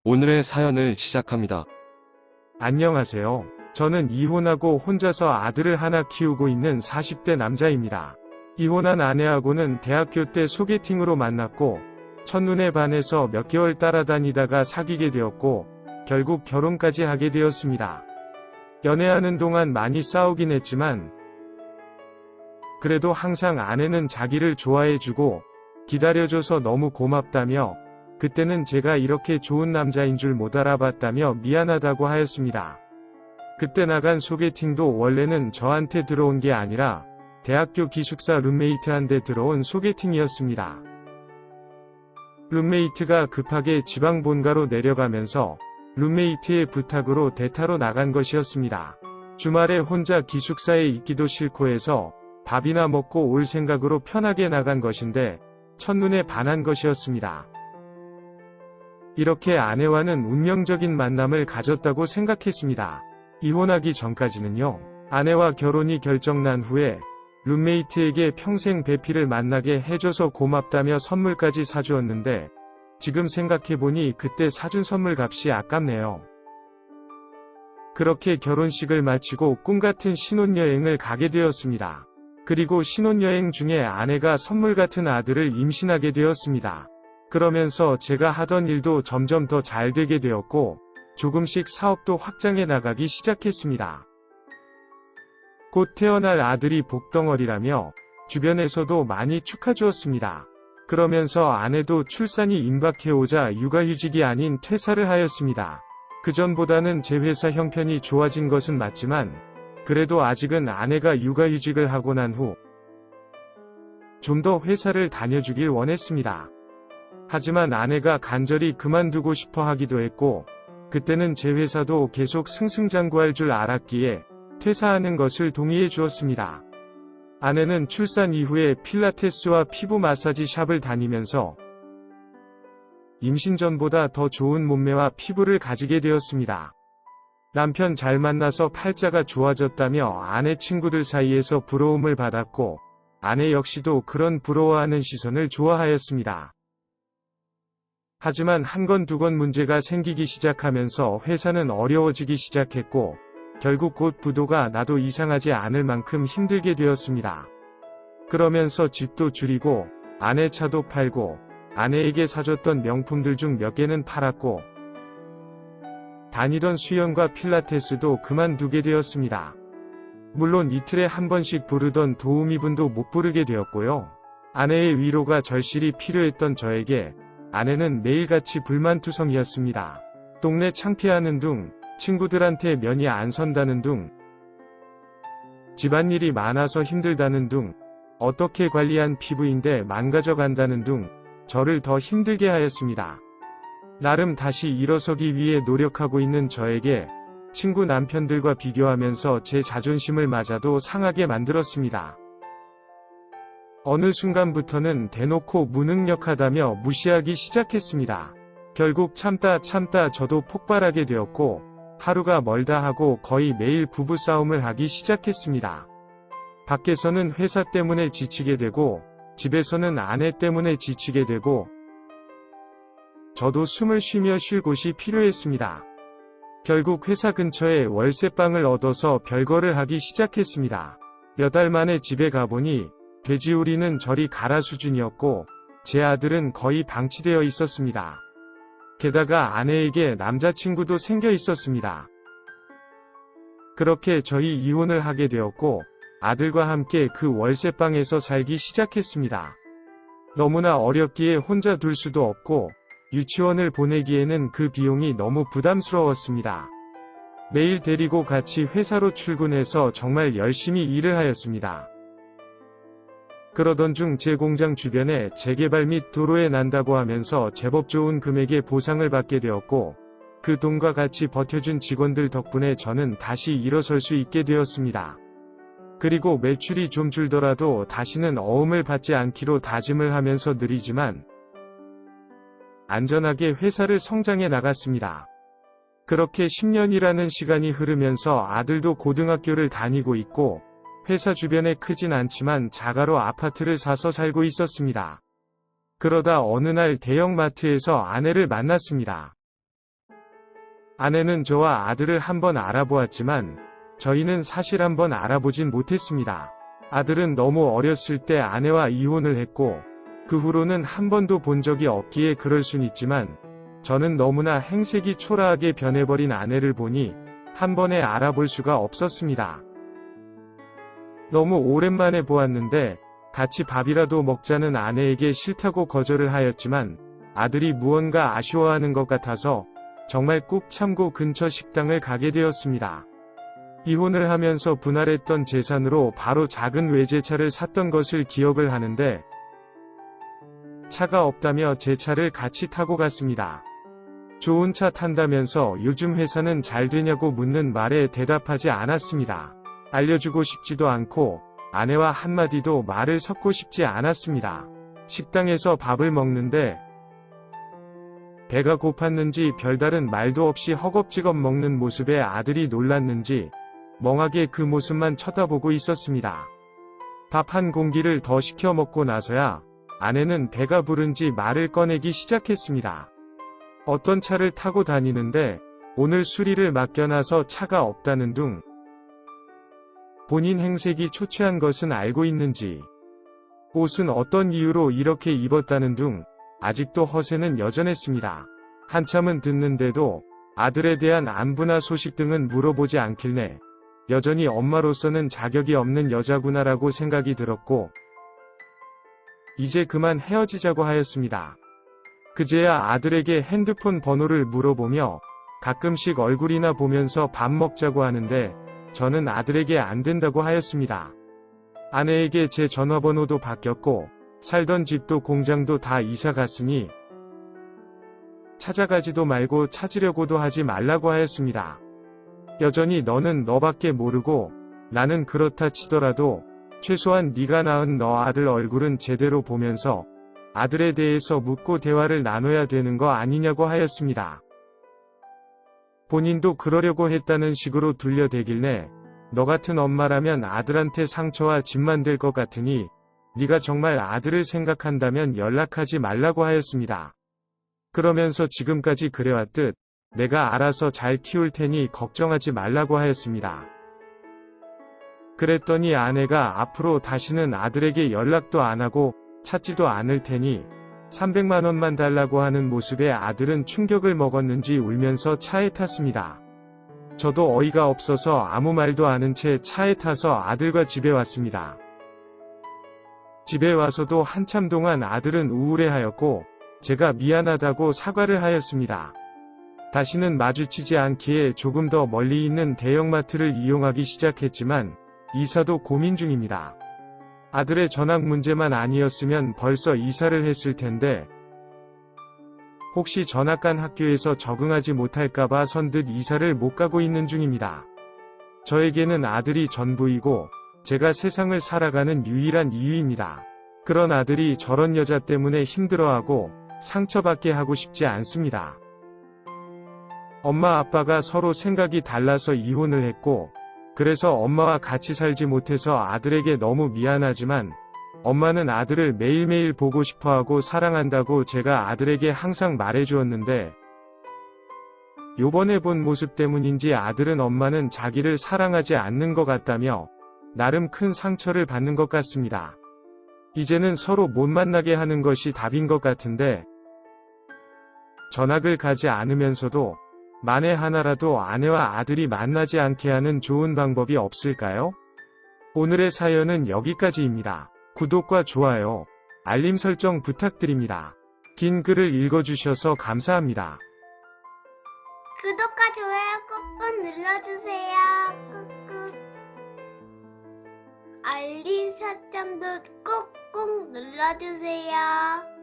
오늘의 사연을 시작합니다. 안녕하세요. 저는 이혼하고 혼자서 아들을 하나 키우고 있는 40대 남자입니다. 이혼한 아내하고는 대학교 때 소개팅으로 만났고, 첫눈에 반해서 몇 개월 따라다니다가 사귀게 되었고, 결국 결혼까지 하게 되었습니다. 연애하는 동안 많이 싸우긴 했지만, 그래도 항상 아내는 자기를 좋아해주고, 기다려줘서 너무 고맙다며, 그때는 제가 이렇게 좋은 남자인 줄 못 알아봤다며 미안하다고 하였습니다. 그때 나간 소개팅도 원래는 저한테 들어온 게 아니라 대학교 기숙사 룸메이트한테 들어온 소개팅이었습니다. 룸메이트가 급하게 지방 본가로 내려가면서 룸메이트의 부탁으로 대타로 나간 것이었습니다. 주말에 혼자 기숙사에 있기도 싫고 해서 밥이나 먹고 올 생각으로 편하게 나간 것인데 첫눈에 반한 것이었습니다. 이렇게 아내와는 운명적인 만남을 가졌다고 생각했습니다. 이혼하기 전까지는요. 아내와 결혼이 결정난 후에 룸메이트에게 평생 배필을 만나게 해줘서 고맙다며 선물까지 사주었는데 지금 생각해보니 그때 사준 선물 값이 아깝네요. 그렇게 결혼식을 마치고 꿈같은 신혼여행을 가게 되었습니다. 그리고 신혼여행 중에 아내가 선물 같은 아들을 임신하게 되었습니다. 그러면서 제가 하던 일도 점점 더 잘 되게 되었고 조금씩 사업도 확장해 나가기 시작했습니다. 곧 태어날 아들이 복덩어리라며 주변에서도 많이 축하주었습니다. 그러면서 아내도 출산이 임박해오자 육아휴직이 아닌 퇴사를 하였습니다. 그전보다는 제 회사 형편이 좋아진 것은 맞지만 그래도 아직은 아내가 육아휴직을 하고 난 후 좀 더 회사를 다녀주길 원했습니다. 하지만 아내가 간절히 그만두고 싶어 하기도 했고 그때는 제 회사도 계속 승승장구할 줄 알았기에 퇴사하는 것을 동의해 주었습니다. 아내는 출산 이후에 필라테스와 피부 마사지 샵을 다니면서 임신 전보다 더 좋은 몸매와 피부를 가지게 되었습니다. 남편 잘 만나서 팔자가 좋아졌다며 아내 친구들 사이에서 부러움을 받았고 아내 역시도 그런 부러워하는 시선을 좋아하였습니다. 하지만 한 건 두 건 문제가 생기기 시작하면서 회사는 어려워지기 시작했고 결국 곧 부도가 나도 이상하지 않을 만큼 힘들게 되었습니다. 그러면서 집도 줄이고 아내 차도 팔고 아내에게 사줬던 명품들 중 몇 개는 팔았고 다니던 수영과 필라테스도 그만두게 되었습니다. 물론 이틀에 한 번씩 부르던 도우미분도 못 부르게 되었고요. 아내의 위로가 절실히 필요했던 저에게 아내는 매일같이 불만투성이었습니다. 동네 창피하는 둥, 친구들한테 면이 안 선다는 둥, 집안일이 많아서 힘들다는 둥, 어떻게 관리한 피부인데 망가져간다는 둥, 저를 더 힘들게 하였습니다. 나름 다시 일어서기 위해 노력하고 있는 저에게 친구 남편들과 비교하면서 제 자존심을 마저도 상하게 만들었습니다. 어느 순간부터는 대놓고 무능력하다며 무시하기 시작했습니다. 결국 참다 저도 폭발하게 되었고 하루가 멀다 하고 거의 매일 부부싸움을 하기 시작했습니다. 밖에서는 회사 때문에 지치게 되고 집에서는 아내 때문에 지치게 되고 저도 숨을 쉬며 쉴 곳이 필요했습니다. 결국 회사 근처에 월세방을 얻어서 별거를 하기 시작했습니다. 몇 달 만에 집에 가보니 돼지우리는 저리 가라 수준이었고 제 아들은 거의 방치되어 있었습니다. 게다가 아내에게 남자친구도 생겨 있었습니다. 그렇게 저희 이혼을 하게 되었고 아들과 함께 그 월세방에서 살기 시작했습니다. 너무나 어렵기에 혼자 둘 수도 없고 유치원을 보내기에는 그 비용이 너무 부담스러웠습니다. 매일 데리고 같이 회사로 출근해서 정말 열심히 일을 하였습니다. 그러던 중 제 공장 주변에 재개발 및 도로에 난다고 하면서 제법 좋은 금액의 보상을 받게 되었고 그 돈과 같이 버텨준 직원들 덕분에 저는 다시 일어설 수 있게 되었습니다. 그리고 매출이 좀 줄더라도 다시는 어음을 받지 않기로 다짐을 하면서 느리지만 안전하게 회사를 성장해 나갔습니다. 그렇게 10년이라는 시간이 흐르면서 아들도 고등학교를 다니고 있고 회사 주변에 크진 않지만 자가로 아파트를 사서 살고 있었습니다. 그러다 어느 날 대형마트에서 아내를 만났습니다. 아내는 저와 아들을 한번 알아보았지만 저희는 사실 한번 알아보진 못했습니다. 아들은 너무 어렸을 때 아내와 이혼을 했고 그 후로는 한 번도 본 적이 없기에 그럴 순 있지만 저는 너무나 행색이 초라하게 변해버린 아내를 보니 한 번에 알아볼 수가 없었습니다. 너무 오랜만에 보았는데 같이 밥이라도 먹자는 아내에게 싫다고 거절을 하였지만 아들이 무언가 아쉬워하는 것 같아서 정말 꾹 참고 근처 식당을 가게 되었습니다. 이혼을 하면서 분할했던 재산으로 바로 작은 외제차를 샀던 것을 기억을 하는데 차가 없다며 제 차를 같이 타고 갔습니다. 좋은 차 탄다면서 요즘 회사는 잘 되냐고 묻는 말에 대답하지 않았습니다. 알려주고 싶지도 않고 아내와 한마디도 말을 섞고 싶지 않았습니다. 식당에서 밥을 먹는데 배가 고팠는지 별다른 말도 없이 허겁지겁 먹는 모습에 아들이 놀랐는지 멍하게 그 모습만 쳐다보고 있었습니다. 밥 한 공기를 더 시켜 먹고 나서야 아내는 배가 부른지 말을 꺼내기 시작했습니다. 어떤 차를 타고 다니는데 오늘 수리를 맡겨놔서 차가 없다는 둥. 본인 행색이 초췌한 것은 알고 있는지, 옷은 어떤 이유로 이렇게 입었다는 둥, 아직도 허세는 여전했습니다. 한참은 듣는데도 아들에 대한 안부나 소식 등은 물어보지 않길래 여전히 엄마로서는 자격이 없는 여자구나라고 생각이 들었고 이제 그만 헤어지자고 하였습니다. 그제야 아들에게 핸드폰 번호를 물어보며 가끔씩 얼굴이나 보면서 밥 먹자고 하는데 저는 아들에게 안 된다고 하였습니다. 아내에게 제 전화번호도 바뀌었고 살던 집도 공장도 다 이사 갔으니 찾아가지도 말고 찾으려고도 하지 말라고 하였습니다. 여전히 너는 너밖에 모르고 나는 그렇다 치더라도 최소한 네가 낳은 너 아들 얼굴은 제대로 보면서 아들에 대해서 묻고 대화를 나눠야 되는 거 아니냐고 하였습니다. 본인도 그러려고 했다는 식으로 둘려대길래 너 같은 엄마라면 아들한테 상처와 짐만 될 것 같으니 네가 정말 아들을 생각한다면 연락하지 말라고 하였습니다. 그러면서 지금까지 그래왔듯 내가 알아서 잘 키울 테니 걱정하지 말라고 하였습니다. 그랬더니 아내가 앞으로 다시는 아들에게 연락도 안 하고 찾지도 않을 테니 300만 원만 달라고 하는 모습에 아들은 충격을 먹었는지 울면서 차에 탔습니다. 저도 어이가 없어서 아무 말도 않은 채 차에 타서 아들과 집에 왔습니다. 집에 와서도 한참 동안 아들은 우울해하였고 제가 미안하다고 사과를 하였습니다. 다시는 마주치지 않기에 조금 더 멀리 있는 대형마트를 이용하기 시작했지만 이사도 고민 중입니다. 아들의 전학 문제만 아니었으면 벌써 이사를 했을 텐데 혹시 전학 간 학교에서 적응하지 못할까봐 선뜻 이사를 못 가고 있는 중입니다. 저에게는 아들이 전부이고 제가 세상을 살아가는 유일한 이유입니다. 그런 아들이 저런 여자 때문에 힘들어하고 상처받게 하고 싶지 않습니다. 엄마 아빠가 서로 생각이 달라서 이혼을 했고 그래서 엄마와 같이 살지 못해서 아들에게 너무 미안하지만 엄마는 아들을 매일매일 보고 싶어하고 사랑한다고 제가 아들에게 항상 말해주었는데 요번에 본 모습 때문인지 아들은 엄마는 자기를 사랑하지 않는 것 같다며 나름 큰 상처를 받는 것 같습니다. 이제는 서로 못 만나게 하는 것이 답인 것 같은데 전학을 가지 않으면서도 만에 하나라도 아내와 아들이 만나지 않게 하는 좋은 방법이 없을까요? 오늘의 사연은 여기까지입니다. 구독과 좋아요, 알림 설정 부탁드립니다. 긴 글을 읽어주셔서 감사합니다. 구독과 좋아요 꾹꾹 눌러주세요. 꾹꾹. 알림 설정도 꾹꾹 눌러주세요.